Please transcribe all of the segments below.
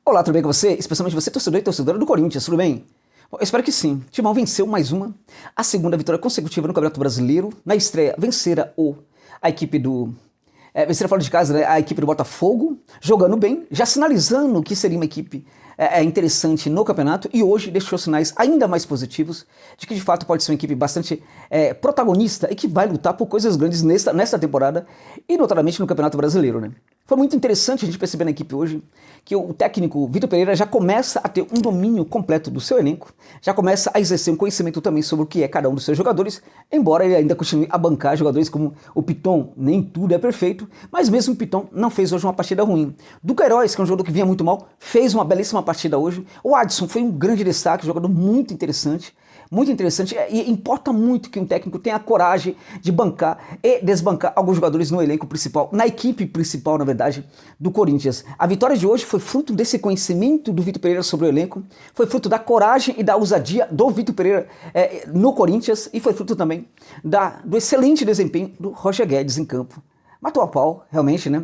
Olá, tudo bem com você? Especialmente você, torcedor e torcedora do Corinthians, tudo bem? Bom, eu espero que sim. Timão venceu mais a segunda vitória consecutiva no Campeonato Brasileiro. Na estreia, a equipe do... venceram fora de casa, né? A equipe do Botafogo, jogando bem, já sinalizando que seria uma equipe interessante no campeonato, e hoje deixou sinais ainda mais positivos de que de fato pode ser uma equipe bastante protagonista e que vai lutar por coisas grandes nesta temporada e notadamente no Campeonato Brasileiro, né? Foi muito interessante a gente perceber na equipe hoje que o técnico Vitor Pereira já começa a ter um domínio completo do seu elenco, já começa a exercer um conhecimento também sobre o que é cada um dos seus jogadores, embora ele ainda continue a bancar jogadores como o Piton. Nem tudo é perfeito, mas mesmo o Piton não fez hoje uma partida ruim. Duqueiroz, que é um jogador que vinha muito mal, fez uma belíssima partida hoje. O Adson foi um grande destaque, um jogador muito interessante, e importa muito que um técnico tenha a coragem de bancar e desbancar alguns jogadores no elenco principal, na equipe principal, na verdade, do Corinthians. A vitória de hoje foi fruto desse conhecimento do Vitor Pereira sobre o elenco, foi fruto da coragem e da ousadia do Vitor Pereira no Corinthians, e foi fruto também do excelente desempenho do Roger Guedes em campo. Matou a pau, realmente, né?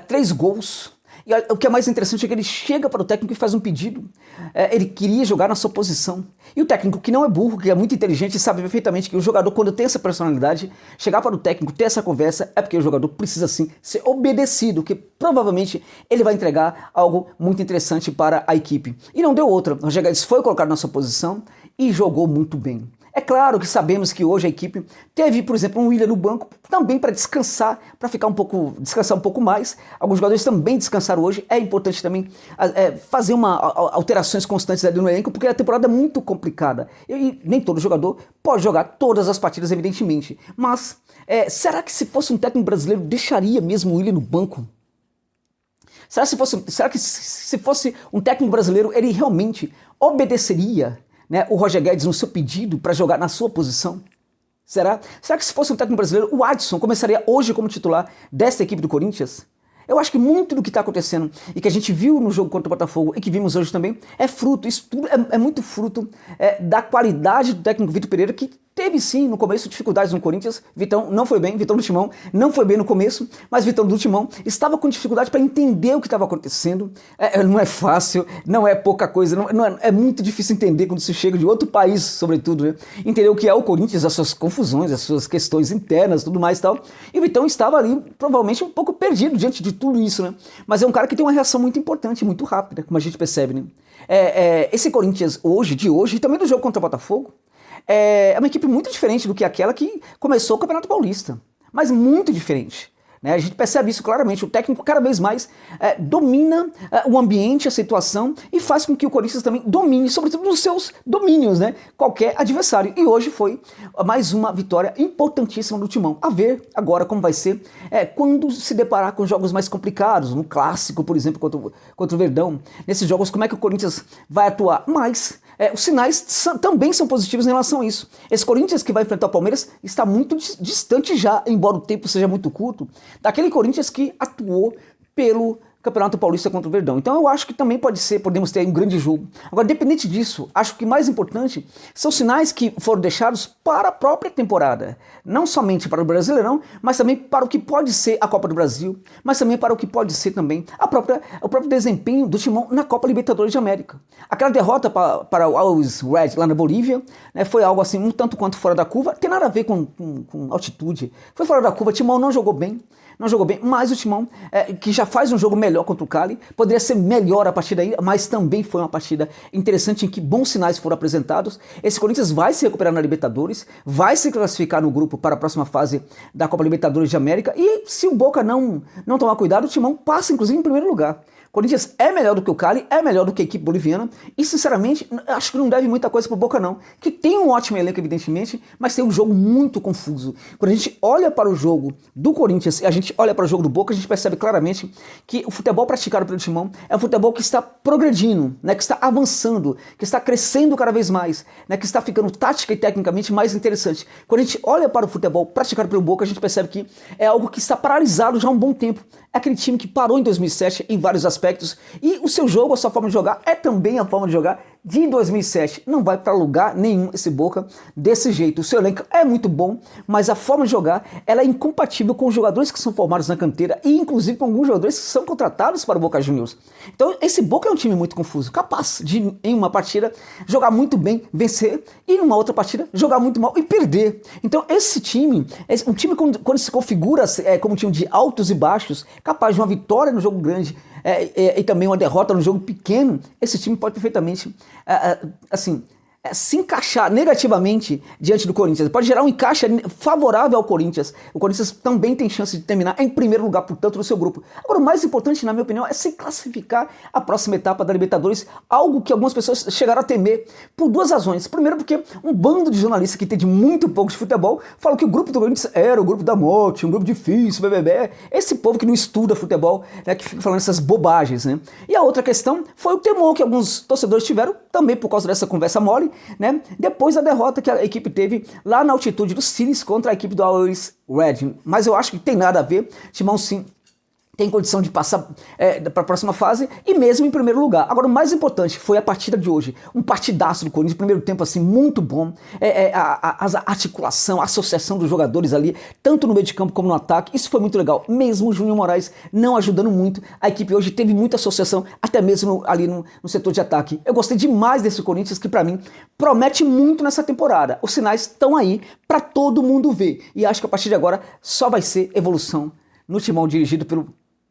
3 gols. E o que é mais interessante é que ele chega para o técnico e faz um pedido. Ele queria jogar na sua posição. E o técnico, que não é burro, que é muito inteligente, sabe perfeitamente que o jogador, quando tem essa personalidade, chegar para o técnico, ter essa conversa, é porque o jogador precisa sim ser obedecido, que provavelmente ele vai entregar algo muito interessante para a equipe. E não deu outra. O Roger Guedes foi colocado na sua posição e jogou muito bem. É claro que sabemos que hoje a equipe teve, por exemplo, um Willian no banco também para descansar, para descansar um pouco mais. Alguns jogadores também descansaram hoje. É importante também fazer alterações constantes ali no elenco, porque a temporada é muito complicada. E nem todo jogador pode jogar todas as partidas, evidentemente. Mas será que se fosse um técnico brasileiro deixaria mesmo o Willian no banco? Será que se fosse um técnico brasileiro ele realmente obedeceria, né, o Roger Guedes no seu pedido para jogar na sua posição? Será que se fosse um técnico brasileiro, o Adson começaria hoje como titular dessa equipe do Corinthians? Eu acho que muito do que está acontecendo e que a gente viu no jogo contra o Botafogo e que vimos hoje também isso tudo é muito fruto da qualidade do técnico Vitor Pereira, que teve sim no começo dificuldades no Corinthians. Vitão não foi bem, Vitão do Timão não foi bem no começo, mas Vitão do Timão estava com dificuldade para entender o que estava acontecendo. Não é fácil, não é pouca coisa, é muito difícil entender quando se chega de outro país, sobretudo, né? Entender o que é o Corinthians, as suas confusões, as suas questões internas, tudo mais e tal. E o Vitão estava ali provavelmente um pouco perdido diante de tudo isso, né? Mas é um cara que tem uma reação muito importante, muito rápida, como a gente percebe, né? Esse Corinthians de hoje, e também do jogo contra o Botafogo, é uma equipe muito diferente do que aquela que começou o Campeonato Paulista, mas muito diferente, né? A gente percebe isso claramente. O técnico cada vez mais domina o ambiente, a situação, e faz com que o Corinthians também domine, sobretudo nos seus domínios, né, qualquer adversário. E hoje foi mais uma vitória importantíssima do Timão. A ver agora como vai ser quando se deparar com jogos mais complicados, no clássico, por exemplo, contra o Verdão. Nesses jogos, como é que o Corinthians vai atuar? Mas os sinais também são positivos em relação a isso. Esse Corinthians que vai enfrentar o Palmeiras está muito distante já, embora o tempo seja muito curto, daquele Corinthians que atuou pelo Campeonato Paulista contra o Verdão. Então eu acho que também podemos ter um grande jogo. Agora, independente disso, acho que mais importante são sinais que foram deixados para a própria temporada. Não somente para o Brasileirão, mas também para o que pode ser a Copa do Brasil, mas também para o que pode ser também o próprio desempenho do Timão na Copa Libertadores de América. Aquela derrota para o Always Red lá na Bolívia, né, foi algo assim um tanto quanto fora da curva, tem nada a ver com altitude. Foi fora da curva, o Timão não jogou bem, mas o Timão, que já faz um jogo melhor contra o Cali, poderia ser melhor a partida aí, mas também foi uma partida interessante em que bons sinais foram apresentados. Esse Corinthians vai se recuperar na Libertadores, vai se classificar no grupo para a próxima fase da Copa Libertadores de América, e se o Boca não tomar cuidado, o Timão passa inclusive em primeiro lugar. Corinthians é melhor do que o Cali, é melhor do que a equipe boliviana, e sinceramente acho que não deve muita coisa pro Boca não, que tem um ótimo elenco evidentemente, mas tem um jogo muito confuso. Quando a gente olha para o jogo do Corinthians e a gente olha para o jogo do Boca, a gente percebe claramente que o futebol praticado pelo Timão é um futebol que está progredindo, né, que está avançando, que está crescendo cada vez mais, né, que está ficando tática e tecnicamente mais interessante. Quando a gente olha para o futebol praticado pelo Boca, a gente percebe que é algo que está paralisado já há um bom tempo. É aquele time que parou em 2007 em vários aspectos, e o seu jogo, a sua forma de jogar, é também a forma de jogar de 2007. Não vai para lugar nenhum esse Boca desse jeito. O seu elenco é muito bom, mas a forma de jogar ela é incompatível com os jogadores que são formados na canteira e inclusive com alguns jogadores que são contratados para o Boca Juniors. Então esse Boca é um time muito confuso, capaz de em uma partida jogar muito bem, vencer, e numa outra partida jogar muito mal e perder. Então esse time, um time quando se configura como um time de altos e baixos, capaz de uma vitória no jogo grande e também uma derrota no jogo pequeno, esse time pode perfeitamente se encaixar negativamente diante do Corinthians. Pode gerar um encaixe favorável ao Corinthians. O Corinthians também tem chance de terminar em primeiro lugar, portanto, no seu grupo. Agora, o mais importante, na minha opinião, é se classificar à próxima etapa da Libertadores, algo que algumas pessoas chegaram a temer por duas razões. Primeiro, porque um bando de jornalistas que entende muito pouco de futebol falam que o grupo do Corinthians era o grupo da morte, um grupo difícil, BBB. Esse povo que não estuda futebol, né, que fica falando essas bobagens, né? E a outra questão foi o temor que alguns torcedores tiveram, também por causa dessa conversa mole, né? Depois da derrota que a equipe teve lá na altitude do Cities contra a equipe do Always Red. Mas eu acho que tem nada a ver. Timão sim tem condição de passar para a próxima fase e mesmo em primeiro lugar. Agora, o mais importante foi a partida de hoje. Um partidaço do Corinthians, primeiro tempo assim, muito bom. A articulação, a associação dos jogadores ali, tanto no meio de campo como no ataque, isso foi muito legal. Mesmo o Júnior Moraes não ajudando muito, a equipe hoje teve muita associação, até mesmo ali no setor de ataque. Eu gostei demais desse Corinthians, que para mim promete muito nessa temporada. Os sinais estão aí para todo mundo ver. E acho que a partir de agora só vai ser evolução no Timão dirigido pelo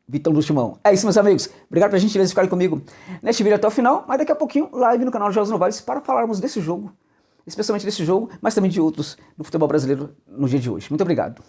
Vitão do Timão. É isso, meus amigos. Obrigado pela gentileza de ficarem comigo neste vídeo até o final, mas daqui a pouquinho, live no canal Jogos Novaes para falarmos desse jogo, especialmente desse jogo, mas também de outros no futebol brasileiro no dia de hoje. Muito obrigado.